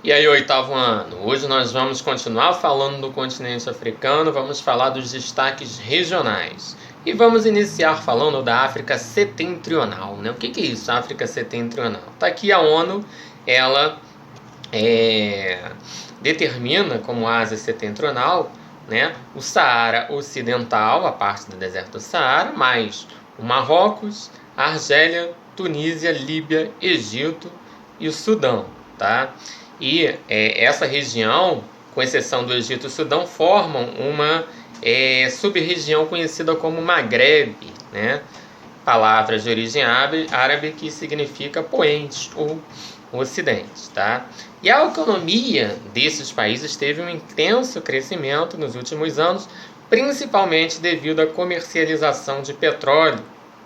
E aí, oitavo ano, hoje nós vamos continuar falando do continente africano, vamos falar dos destaques regionais. E vamos iniciar falando da África Setentrional, né? O que é isso, África Setentrional? Tá aqui a ONU, ela determina como Ásia Setentrional, né, o Saara Ocidental, a parte do deserto do Saara, mais o Marrocos, a Argélia, Tunísia, Líbia, Egito e o Sudão, tá? E essa região, com exceção do Egito e Sudão, formam uma sub-região conhecida como Maghreb, né? Palavras de origem árabe que significa poente ou ocidente, tá? E a economia desses países teve um intenso crescimento nos últimos anos, principalmente devido à comercialização de petróleo,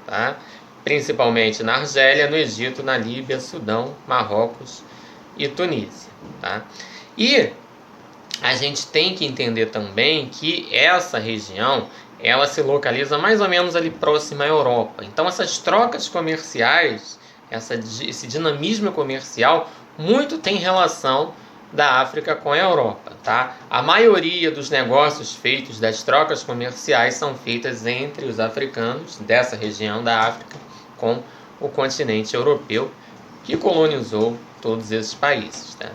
tá? Principalmente na Argélia, no Egito, na Líbia, Sudão, Marrocos e Tunísia, tá? E a gente tem que entender também que essa região ela se localiza mais ou menos ali próxima à Europa. Então essas trocas comerciais, esse dinamismo comercial, muito tem relação da África com a Europa, tá? A maioria dos negócios feitos, das trocas comerciais, são feitas entre os africanos dessa região da África com o continente europeu, que colonizou todos esses países, tá?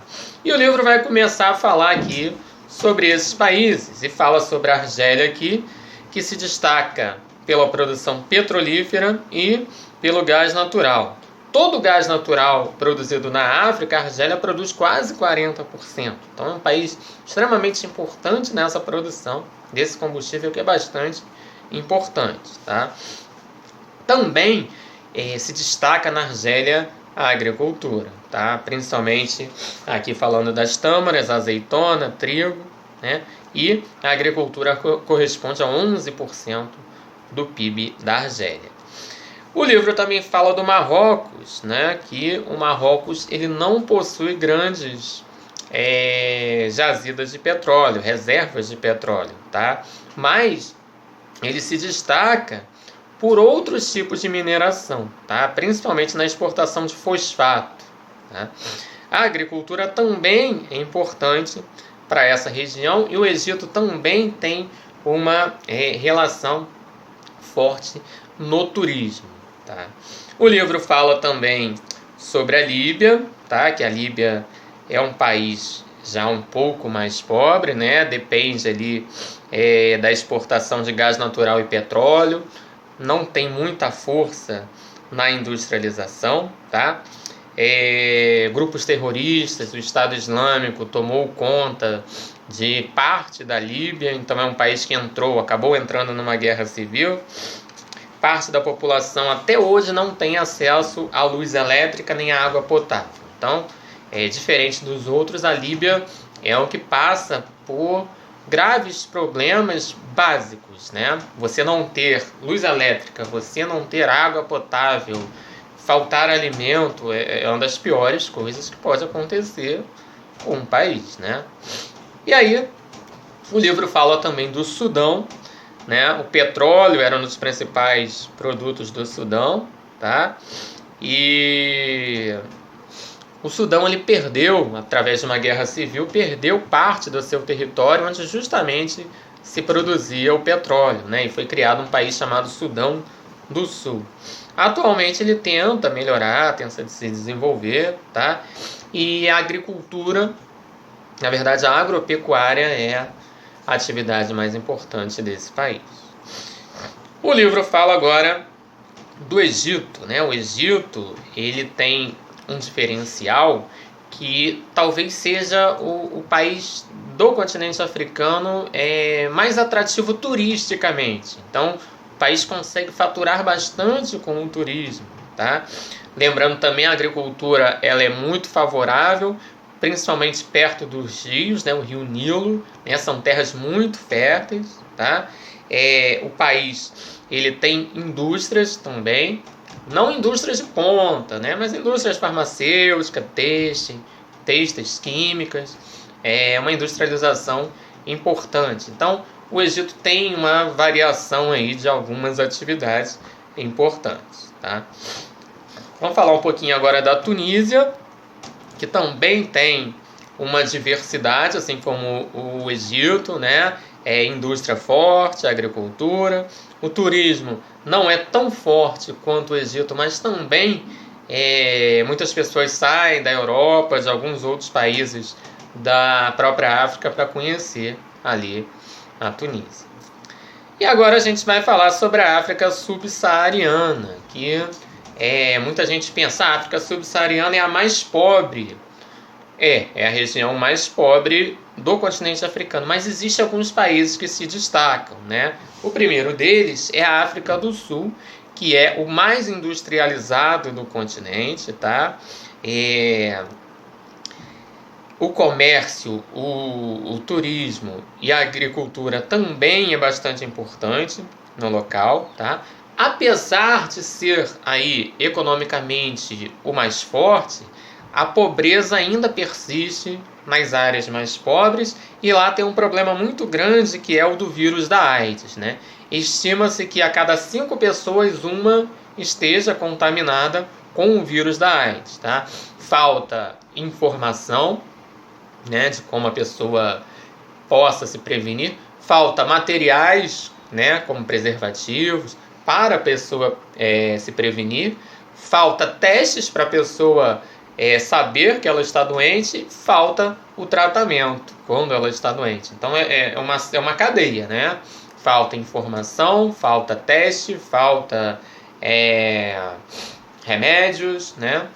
E o livro vai começar a falar aqui sobre esses países, e fala sobre a Argélia aqui, que se destaca pela produção petrolífera e pelo gás natural. Todo o gás natural produzido na África, a Argélia produz quase 40%. Então é um país extremamente importante nessa produção desse combustível, que é bastante importante, tá? Também se destaca na Argélia a agricultura, tá? Principalmente aqui falando das tâmaras, azeitona, trigo, né? E a agricultura corresponde a 11% do PIB da Argélia. O livro também fala do Marrocos, né? Que o Marrocos ele não possui grandes jazidas de petróleo, reservas de petróleo, tá? Mas ele se destaca por outros tipos de mineração, tá? Principalmente na exportação de fosfato, tá? A agricultura também é importante para essa região, e o Egito também tem uma relação forte no turismo, tá? O livro fala também sobre a Líbia, tá? Que a Líbia é um país já um pouco mais pobre, né? Depende ali da exportação de gás natural e petróleo, não tem muita força na industrialização, tá? Grupos terroristas, o Estado Islâmico tomou conta de parte da Líbia, então é um país que acabou entrando numa guerra civil. Parte da população até hoje não tem acesso à luz elétrica nem à água potável. Então, diferente dos outros, a Líbia é o que passa por graves problemas básicos, né? Você não ter luz elétrica, você não ter água potável, faltar alimento é uma das piores coisas que pode acontecer com um país, né? E aí, o livro fala também do Sudão, né? O petróleo era um dos principais produtos do Sudão, tá? E o Sudão ele perdeu, através de uma guerra civil, perdeu parte do seu território onde justamente se produzia o petróleo, né? E foi criado um país chamado Sudão do Sul. Atualmente ele tenta melhorar, tenta se desenvolver, tá? E a agricultura, na verdade a agropecuária é a atividade mais importante desse país. O livro fala agora do Egito, né? O Egito ele tem um diferencial que talvez seja o país do continente africano mais atrativo turisticamente. Então, o país consegue faturar bastante com o turismo, tá? Lembrando também, a agricultura ela é muito favorável, principalmente perto dos rios, né? O rio Nilo, né? São terras muito férteis, tá? O país ele tem indústrias também, não indústrias de ponta, né? Mas indústrias farmacêuticas, têxteis, químicas, uma industrialização importante. Então, o Egito tem uma variação aí de algumas atividades importantes, tá? Vamos falar um pouquinho agora da Tunísia, que também tem uma diversidade, assim como o Egito, né? Indústria forte, agricultura. O turismo não é tão forte quanto o Egito, mas também muitas pessoas saem da Europa, de alguns outros países da própria África para conhecer ali a Tunísia. E agora a gente vai falar sobre a África subsaariana, que muita gente pensa a África subsaariana é a mais pobre. É a região mais pobre do continente africano, mas existem alguns países que se destacam, né? O primeiro deles é a África do Sul, que é o mais industrializado do continente, tá? O comércio, o turismo e a agricultura também é bastante importante no local, tá? Apesar de ser aí economicamente o mais forte, a pobreza ainda persiste nas áreas mais pobres e lá tem um problema muito grande que é o do vírus da AIDS, né? Estima-se que a cada 5 pessoas uma esteja contaminada com o vírus da AIDS, tá? Falta informação, né, de como a pessoa possa se prevenir, falta materiais, né, como preservativos para a pessoa se prevenir, falta testes para a pessoa saber que ela está doente, falta o tratamento quando ela está doente. Então é uma cadeia, né? Falta informação, falta teste, falta remédios, né?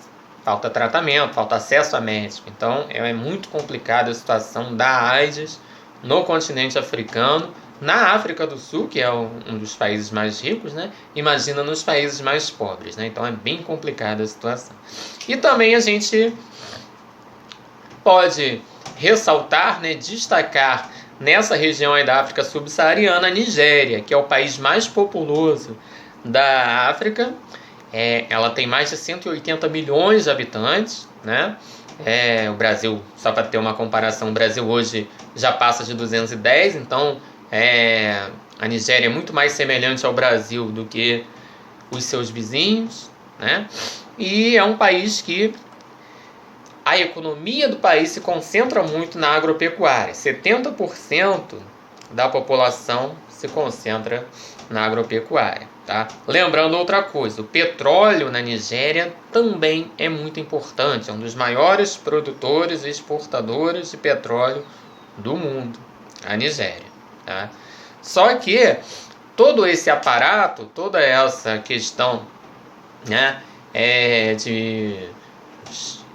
Falta tratamento, falta acesso a médico. Então é muito complicada a situação da AIDS no continente africano. Na África do Sul, que é um dos países mais ricos, né? Imagina nos países mais pobres, né? Então é bem complicada a situação. E também a gente pode ressaltar, né, destacar nessa região aí da África subsaariana a Nigéria, que é o país mais populoso da África. Ela tem mais de 180 milhões de habitantes, né? O Brasil, só para ter uma comparação, o Brasil hoje já passa de 210, então a Nigéria é muito mais semelhante ao Brasil do que os seus vizinhos, né? E é um país que a economia do país se concentra muito na agropecuária. 70% da população se concentra na agropecuária, tá? Lembrando outra coisa, o petróleo na Nigéria também é muito importante, é um dos maiores produtores e exportadores de petróleo do mundo, a Nigéria, tá? Só que todo esse aparato, toda essa questão, né, de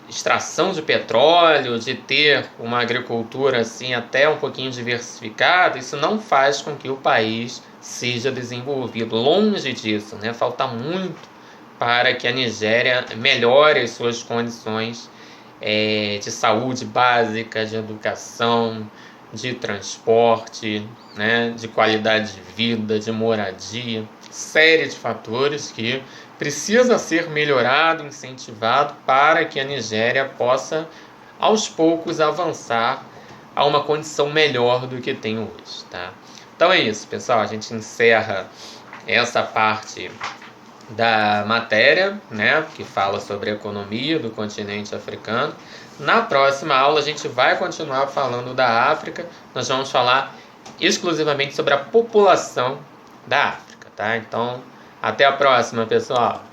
extração de petróleo, de ter uma agricultura assim até um pouquinho diversificada, isso não faz com que o país seja desenvolvido. Longe disso, né? Falta muito para que a Nigéria melhore as suas condições de saúde básica, de educação, de transporte, né? De qualidade de vida, de moradia, série de fatores que precisa ser melhorado, incentivado para que a Nigéria possa, aos poucos, avançar a uma condição melhor do que tem hoje, tá? Então é isso, pessoal. A gente encerra essa parte da matéria, né, que fala sobre a economia do continente africano. Na próxima aula a gente vai continuar falando da África. Nós vamos falar exclusivamente sobre a população da África, tá? Então, até a próxima, pessoal!